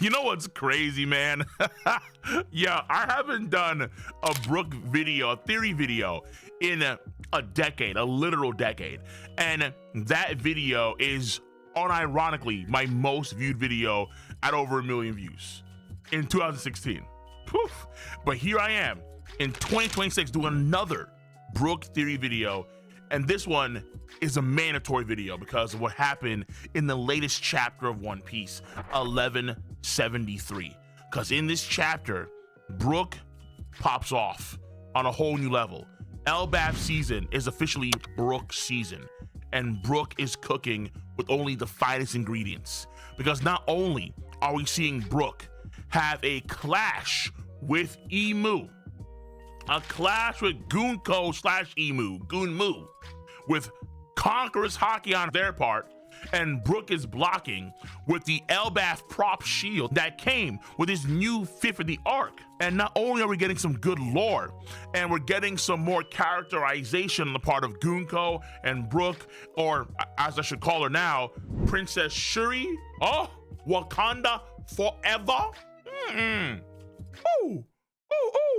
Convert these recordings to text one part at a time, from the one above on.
You know what's crazy, man? Yeah, I haven't done a Brook video, a theory video, in a decade, a literal decade. And that video is unironically my most viewed video at over 1 million views in 2016. Poof. But here I am in 2026 doing another Brook theory video. And this one is a mandatory video because of what happened in the latest chapter of One Piece, 1173. Because in this chapter, Brook pops off on a whole new level. Elbaf season is officially Brook season, and Brook is cooking with only the finest ingredients. Because not only are we seeing Brook have a clash with IMU, a clash with Goonko / IMU, Goonmu, with Conqueror's Haki on their part, and Brook is blocking with the Elbaf prop shield that came with his new fifth of the arc. And not only are we getting some good lore, and we're getting some more characterization on the part of Goonko and Brook, or as I should call her now, Princess Shuri. Oh, Wakanda forever. Ooh, ooh,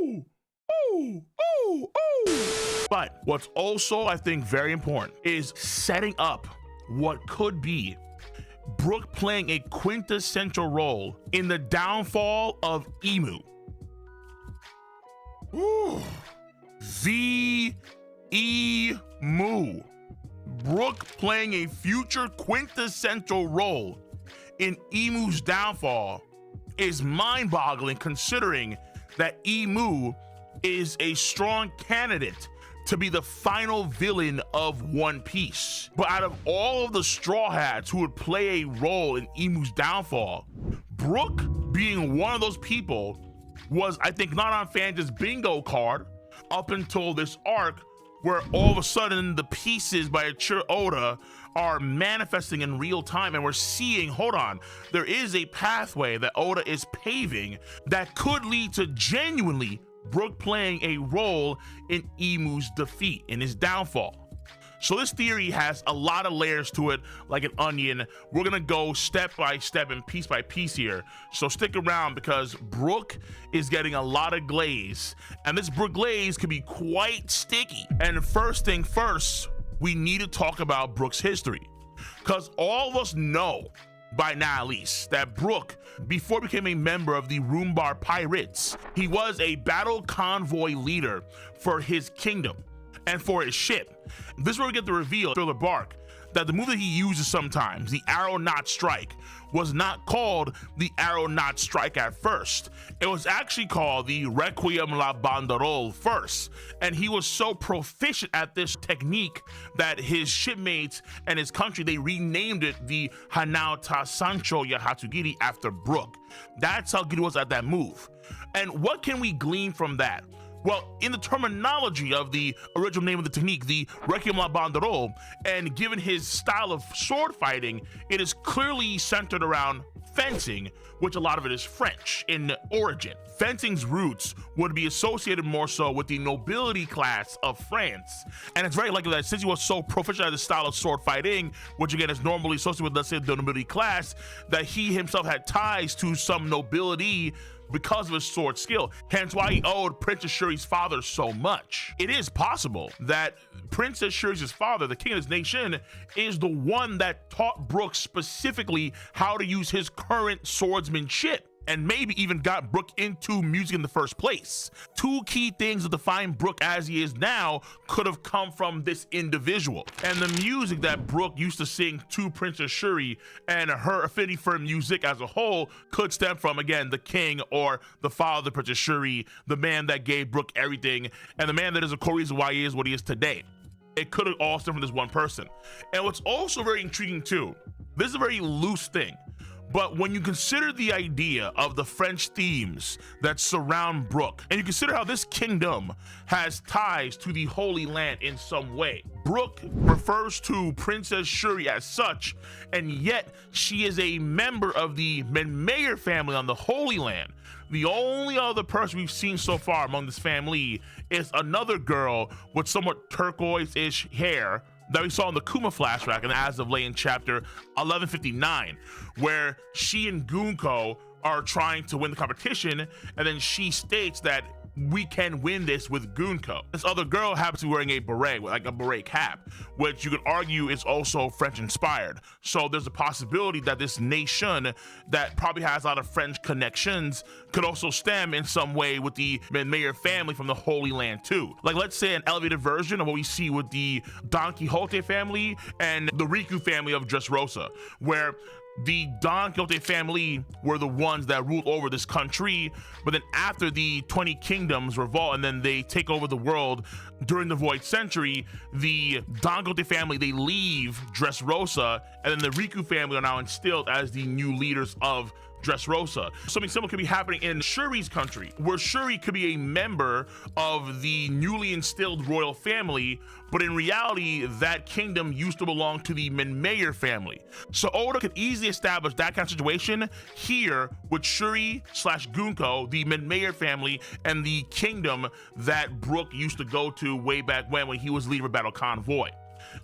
ooh. Ooh, ooh, ooh. But what's also, I think, very important is setting up what could be Brook playing a quintessential role in the downfall of IMU. Ooh. IMU. Brook playing a future quintessential role in IMU's downfall is mind-boggling, considering that IMU is a strong candidate to be the final villain of One Piece. But out of all of the Straw Hats who would play a role in IMU's downfall, Brook being one of those people was, I think, not on fans' bingo card up until this arc, where all of a sudden the pieces by Eiichiro Oda are manifesting in real time, and we're seeing, hold on, there is a pathway that Oda is paving that could lead to genuinely Brook playing a role in IMU's defeat, in his downfall. So this theory has a lot of layers to it, like an onion. We're gonna go step by step and piece by piece here. So stick around, because Brook is getting a lot of glaze, and this Brook glaze could be quite sticky. And first thing first, we need to talk about Brook's history, because all of us know by now at least that Brook, before he became a member of the Rumbar Pirates, he was a battle convoy leader for his kingdom and for his ship. This is where we get the reveal, Thriller Bark, that the move that he uses sometimes, the arrow knot strike, was not called the arrow knot strike at first. It was actually called the Requiem la Banderole first. And he was so proficient at this technique that his shipmates and his country, they renamed it the Hanao ta Sancho ya Hatsugiri after Brook. That's how good he was at that move. And what can we glean from that? Well, in the terminology of the original name of the technique, the Requiem la Banderole, and given his style of sword fighting, it is clearly centered around fencing, which a lot of it is French in origin. Fencing's roots would be associated more so with the nobility class of France. And it's very likely that since he was so proficient at this style of sword fighting, which again is normally associated with, let's say, the nobility class, that he himself had ties to some nobility because of his sword skill, hence why he owed Princess Shuri's father so much. It is possible that Princess Shuri's father, the king of his nation, is the one that taught Brook specifically how to use his current swordsmanship, and maybe even got Brook into music in the first place. Two key things that define Brook as he is now could have come from this individual. And the music that Brook used to sing to Princess Shuri and her affinity for music as a whole could stem from, again, the king or the father of Princess Shuri, the man that gave Brook everything, and the man that is a core reason why he is what he is today. It could have all stemmed from this one person. And what's also very intriguing too, this is a very loose thing, but when you consider the idea of the French themes that surround Brook, and you consider how this kingdom has ties to the Holy Land in some way, Brook refers to Princess Shuri as such, and yet she is a member of the Menmayer family on the Holy Land. The only other person we've seen so far among this family is another girl with somewhat turquoise-ish hair that we saw in the Kuma flashback in As of Late in chapter 1159, where she and Goonko are trying to win the competition, and then she states that we can win this with Goonko. This other girl happens to be wearing a beret, like a beret cap, which you could argue is also French inspired. So there's a possibility that this nation that probably has a lot of French connections could also stem in some way with the Mayor family from the Holy Land too. Like, let's say an elevated version of what we see with the Don Quixote family and the Riku family of Dressrosa, where the Don Quixote family were the ones that ruled over this country, but then after the 20 kingdoms revolt and then they take over the world during the Void Century, the Don Quixote family, they leave Dressrosa, and then the Riku family are now instilled as the new leaders of Dressrosa. Something similar could be happening in Shuri's country, where Shuri could be a member of the newly instilled royal family, but in reality, that kingdom used to belong to the Mayor family. So Oda could easily establish that kind of situation here with Shuri / Goonko, the Mayor family, and the kingdom that Brook used to go to way back when he was leader of Battle Convoy.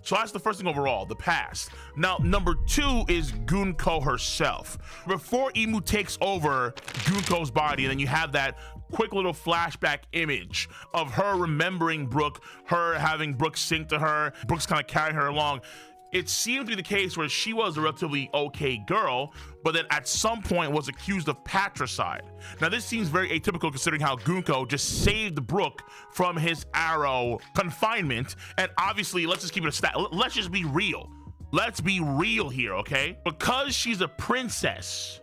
So that's the first thing overall, the past. Now, number 2 is Goonko herself. Before Imu takes over Goonko's body, and then you have that quick little flashback image of her remembering Brook, her having Brook sing to her, Brook's kind of carrying her along. It seemed to be the case where she was a relatively okay girl, but then at some point was accused of patricide. Now this seems very atypical considering how Goonko just saved Brook from his arrow confinement, and obviously let's just keep it a stat. Let's just be real. Let's be real here, okay? Because she's a princess,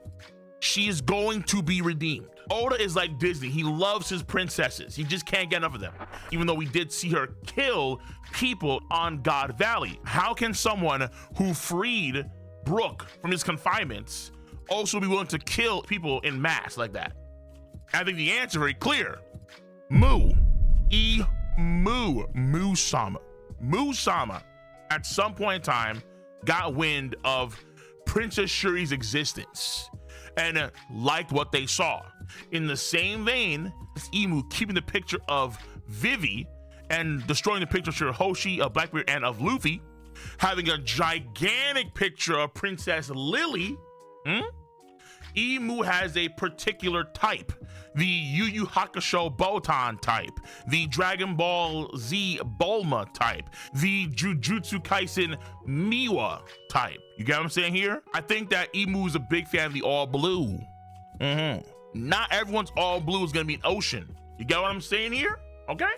she is going to be redeemed. Oda is like Disney. He loves his princesses. He just can't get enough of them. Even though we did see her kill people on God Valley. How can someone who freed Brook from his confinements also be willing to kill people in mass like that? I think the answer is very clear. Mu-sama at some point in time got wind of Princess Shuri's existence and liked what they saw. In the same vein, it's Imu keeping the picture of Vivi and destroying the picture of Shirahoshi, of Blackbeard, and of Luffy, having a gigantic picture of Princess Lily. Imu has a particular type, the Yu Yu Hakusho Botan type, the Dragon Ball Z Bulma type, the Jujutsu Kaisen Miwa type. You get what I'm saying here? I think that Imu is a big fan of the all blue. Not everyone's all blue is gonna be an ocean. You get what I'm saying here? Okay?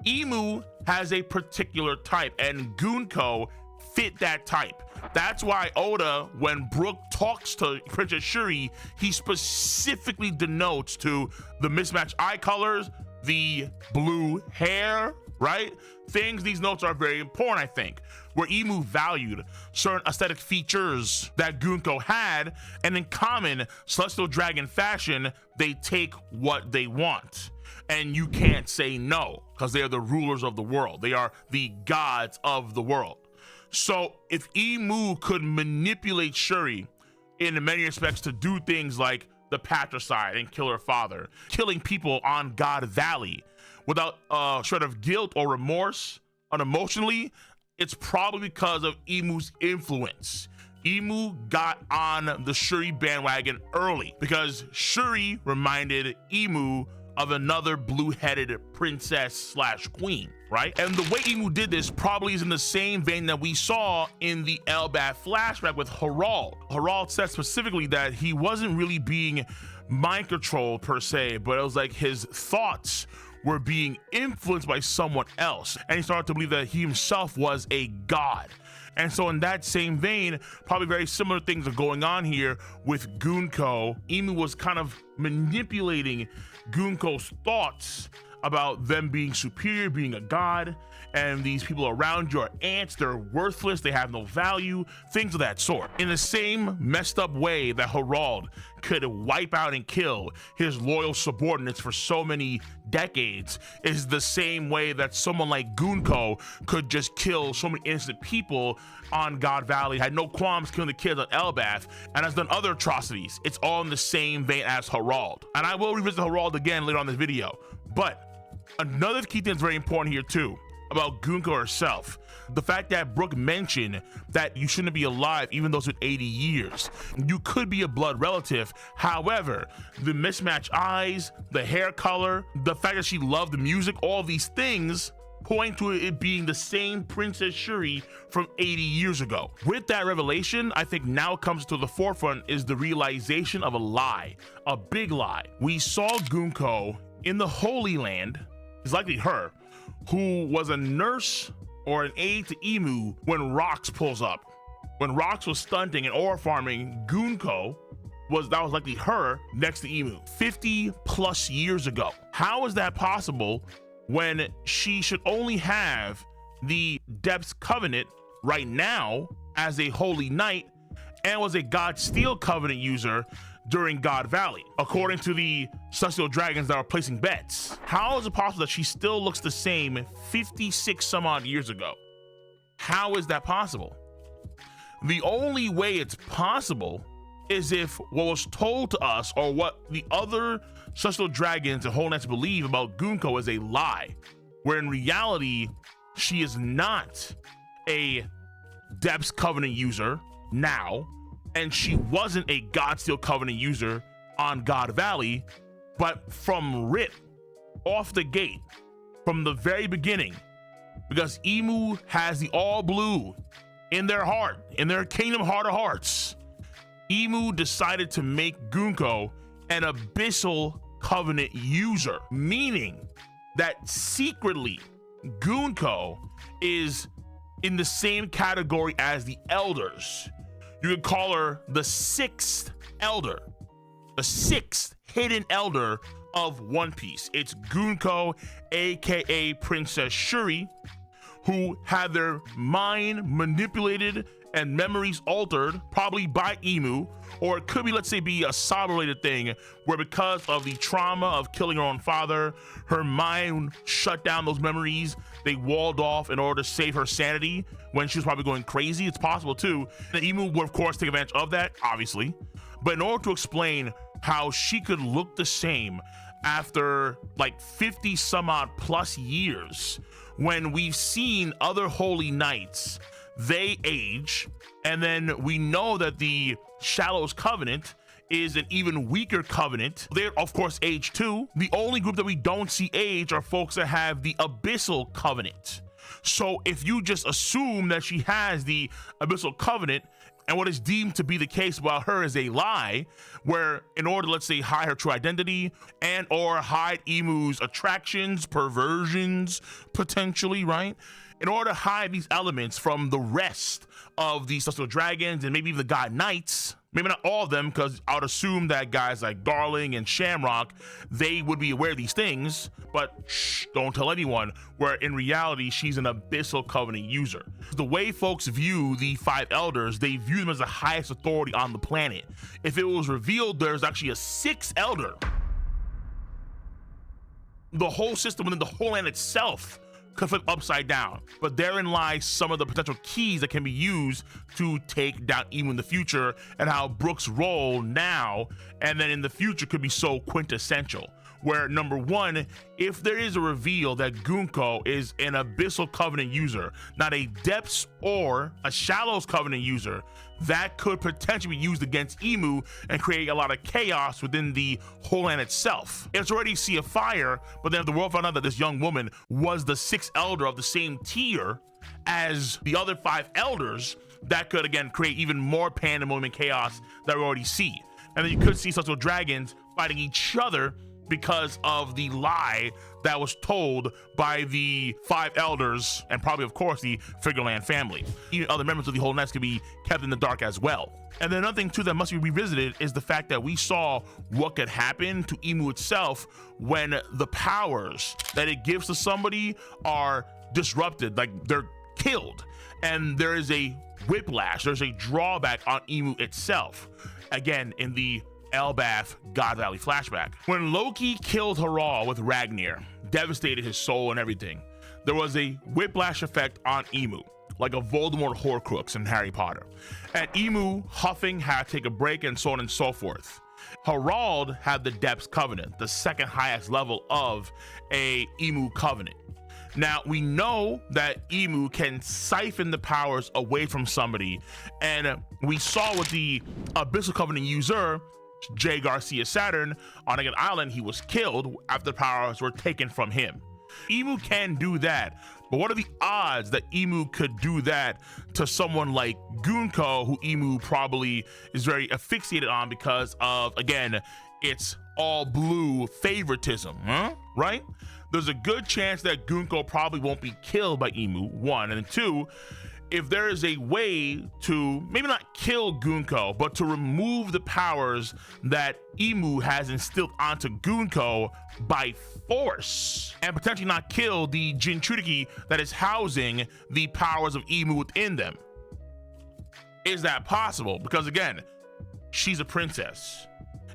Imu has a particular type, and Goonko fit that type. That's why Oda, when Brook talks to Princess Shuri, he specifically denotes to the mismatched eye colors, the blue hair, right? These notes are very important, I think, where Imu valued certain aesthetic features that Goonko had, and in common Celestial Dragon fashion, they take what they want. And you can't say no, because they are the rulers of the world. They are the gods of the world. So if Imu could manipulate Shuri in many respects to do things like the patricide and kill her father, killing people on God Valley without a shred of guilt or remorse, unemotionally, it's probably because of Imu's influence. Imu got on the Shuri bandwagon early because Shuri reminded Imu of another blue-headed princess / queen, right? And the way Imu did this probably is in the same vein that we saw in the Elbaf flashback with Harald. Harald said specifically that he wasn't really being mind controlled per se, but it was like his thoughts were being influenced by someone else, and he started to believe that he himself was a god. And so in that same vein, probably very similar things are going on here with Goonko. Imu was kind of manipulating Goonko's thoughts about them being superior, being a god, and these people around you are ants, they're worthless, they have no value, things of that sort. In the same messed up way that Harald could wipe out and kill his loyal subordinates for so many decades, is the same way that someone like Goonko could just kill so many innocent people on God Valley, had no qualms killing the kids on Elbaf, and has done other atrocities. It's all in the same vein as Harald. And I will revisit Harald again later on in this video. But another key thing that's very important here too, about Goonko herself. The fact that Brooke mentioned that you shouldn't be alive even though it's been 80 years. You could be a blood relative. However, the mismatched eyes, the hair color, the fact that she loved the music, all these things point to it being the same Princess Shuri from 80 years ago. With that revelation, I think now comes to the forefront is the realization of a lie, a big lie. We saw Goonko in the Holy Land, it's likely her, who was a nurse or an aide to IMU when Rox pulls up. When Rox was stunting and ore farming, Goonko that was likely her next to IMU 50 plus years ago. How is that possible when she should only have the Depths Covenant right now as a Holy Knight and was a God Steel Covenant user during God Valley, according to the Celestial Dragons that are placing bets? How is it possible that she still looks the same 56 some odd years ago? How is that possible? The only way it's possible is if what was told to us or what the other Celestial Dragons and Whole Knights believe about Goonko is a lie, where in reality, she is not a Depths Covenant user now, and she wasn't a Godsteel Covenant user on God Valley, but from rip, off the gate, from the very beginning, because IMU has the all blue in their heart, in their kingdom heart of hearts, IMU decided to make Goonko an Abyssal Covenant user, meaning that secretly Goonko is in the same category as the elders. You could call her the sixth elder, the sixth hidden elder of One Piece. It's Goonko, aka Princess Shuri, who had their mind manipulated and memories altered, probably by IMU, or it could be, let's say, be a Saw-related thing, where because of the trauma of killing her own father, her mind shut down those memories. They walled off in order to save her sanity when she was probably going crazy. It's possible too. And IMU would of course take advantage of that, obviously. But in order to explain how she could look the same after like 50 some odd plus years, when we've seen other Holy Knights, they age, and then we know that the Shallows Covenant is an even weaker covenant. They're of course age too. The only group that we don't see age are folks that have the Abyssal Covenant. So if you just assume that she has the Abyssal Covenant, and what is deemed to be the case about her is a lie, where in order to, let's say, hide her true identity and or hide IMU's attractions, perversions, potentially, right? In order to hide these elements from the rest of the Celestial Dragons and maybe even the God Knights, maybe not all of them, because I would assume that guys like Garling and Shamrock, they would be aware of these things, but shh, don't tell anyone, where in reality, she's an Abyssal Covenant user. The way folks view the five elders, they view them as the highest authority on the planet. If it was revealed there's actually a sixth elder, the whole system within the whole land itself could flip upside down. But therein lies some of the potential keys that can be used to take down IMU in the future, and how Brooke's role now and then in the future could be so quintessential. Where number one, if there is a reveal that Goonko is an Abyssal Covenant user, not a Depths or a Shallows Covenant user, that could potentially be used against IMU and create a lot of chaos within the whole land itself. It's already Sea of Fire, but then if the world found out that this young woman was the sixth elder of the same tier as the other five elders, that could again create even more pandemonium and chaos that we already see. And then you could see Celestial Dragons fighting each other because of the lie that was told by the five elders and probably of course the Figureland family. Even other members of the Whole Nest could be kept in the dark as well. And then another thing too that must be revisited is the fact that we saw what could happen to IMU itself when the powers that it gives to somebody are disrupted, like they're killed, and there is a whiplash, there's a drawback on IMU itself. Again, in the Elbaf God Valley flashback, when Loki killed Harald with Ragnir, devastated his soul and everything, there was a whiplash effect on IMU, like a Voldemort Horcrux in Harry Potter. And IMU huffing had to take a break and so on and so forth. Harald had the Depths Covenant, the second highest level of a IMU covenant. Now, we know that IMU can siphon the powers away from somebody, and we saw with the Abyssal Covenant user, J. Garcia Saturn, on Again Island, he was killed after the powers were taken from him. IMU can do that, but what are the odds that IMU could do that to someone like Goonko, who IMU probably is very asphyxiated on because of, again, it's all blue favoritism, right? There's a good chance that Goonko probably won't be killed by IMU, one, and two, if there is a way to maybe not kill Goonko, but to remove the powers that IMU has instilled onto Goonko by force, and potentially not kill the Jinchuriki that is housing the powers of IMU within them. Is that possible? Because again, she's a princess.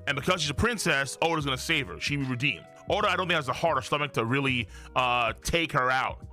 And because she's a princess, Oda's gonna save her. She'll be redeemed. Oda, I don't think has the heart or stomach to really take her out.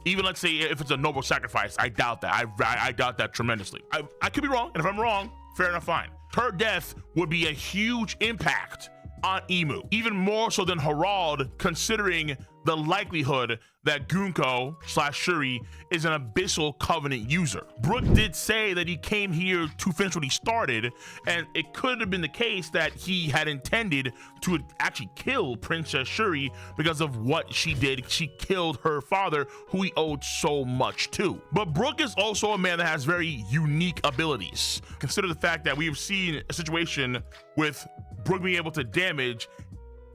Even let's say if it's a noble sacrifice, I doubt that. I doubt that tremendously. I could be wrong, and if I'm wrong, fair enough, fine. Her death would be a huge impact on IMU, even more so than Herald, considering the likelihood that Goonko / Shuri is an Abyssal Covenant user. Brook did say that he came here to finish what he started, and it could have been the case that he had intended to actually kill Princess Shuri because of what she did. She killed her father, who he owed so much to. But Brook is also a man that has very unique abilities. Consider the fact that we've seen a situation with Brook being able to damage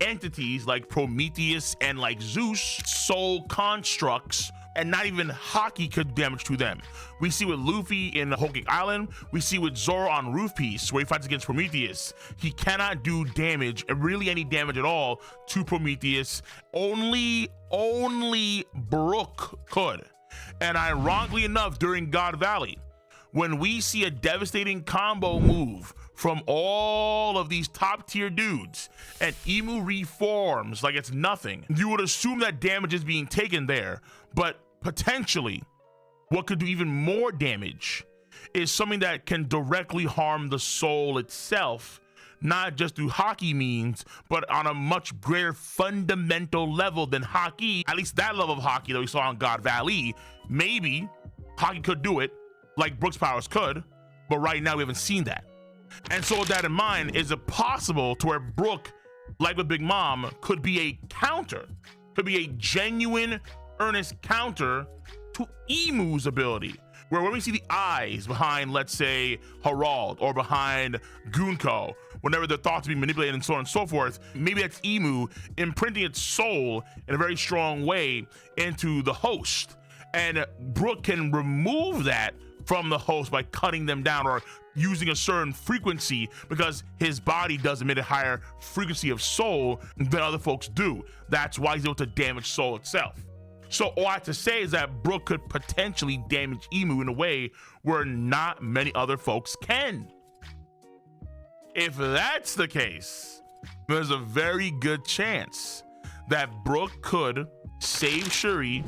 entities like Prometheus and like Zeus, soul constructs, and not even Haki could damage to them. We see with Luffy in Whole Cake Island, we see with Zoro on Roof Piece, where he fights against Prometheus. He cannot do damage, really any damage at all, to Prometheus. Only Brook could. And ironically enough, during God Valley, when we see a devastating combo move from all of these top tier dudes and IMU reforms like it's nothing, you would assume that damage is being taken there. But potentially what could do even more damage is something that can directly harm the soul itself, not just through Haki means, but on a much greater fundamental level than Haki, at least that level of Haki that we saw on God Valley. Maybe Haki could do it like Brook's powers could, but right now we haven't seen that. And so with that in mind, is it possible to where Brook, like with Big Mom, could be a counter, could be a genuine, earnest counter to IMU's ability, where when we see the eyes behind, let's say, Herald or behind Goonko, whenever they're thought to be manipulated and so on and so forth, maybe that's IMU imprinting its soul in a very strong way into the host. And Brook can remove that from the host by cutting them down or using a certain frequency, because his body does emit a higher frequency of soul than other folks do. That's why he's able to damage soul itself. So all I have to say is that Brook could potentially damage IMU in a way where not many other folks can. If that's the case, there's a very good chance that Brook could save Shuri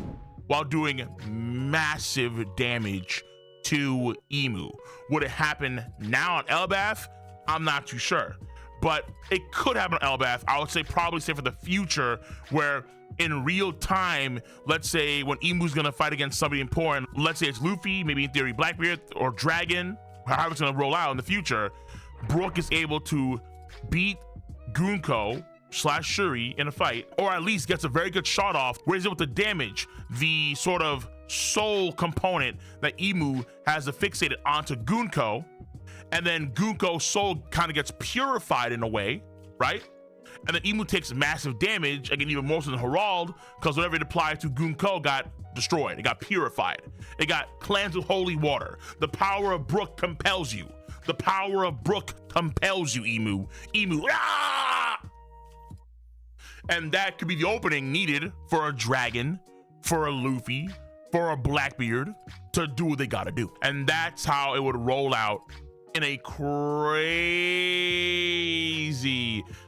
while doing massive damage to IMU. Would it happen now on Elbaf? I'm not too sure, but it could happen on Elbaf. I would say probably say for the future, where in real time, let's say when IMU's gonna fight against somebody important, let's say it's Luffy, maybe in theory Blackbeard or Dragon, however it's gonna roll out in the future, Brook is able to beat Goonko / Shuri in a fight, or at least gets a very good shot off where he's able to damage the sort of soul component that IMU has fixated onto Goonko, and then Goonko's soul kind of gets purified in a way, right? And then IMU takes massive damage, again even more so than Herald, because whatever it applied to Goonko got destroyed, it got purified, it got cleansed with holy water. The power of Brook compels you. The power of Brook compels you, IMU. Ah! And that could be the opening needed for a Dragon, for a Luffy, for a Blackbeard to do what they gotta do. And that's how it would roll out in a crazy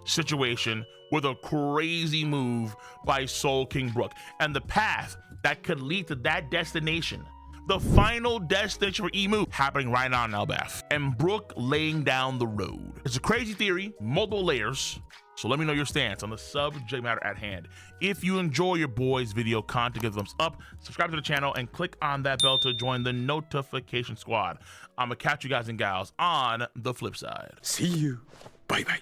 situation with a crazy move by Soul King Brook. And the path that could lead to that destination, the final destination for IMU, happening right now in Elbaf, and Brook laying down the road. It's a crazy theory, multiple layers. So let me know your stance on the subject matter at hand. If you enjoy your boys' video content, give a thumbs up, subscribe to the channel, and click on that bell to join the notification squad. I'm gonna catch you guys and gals on the flip side. See you. Bye-bye.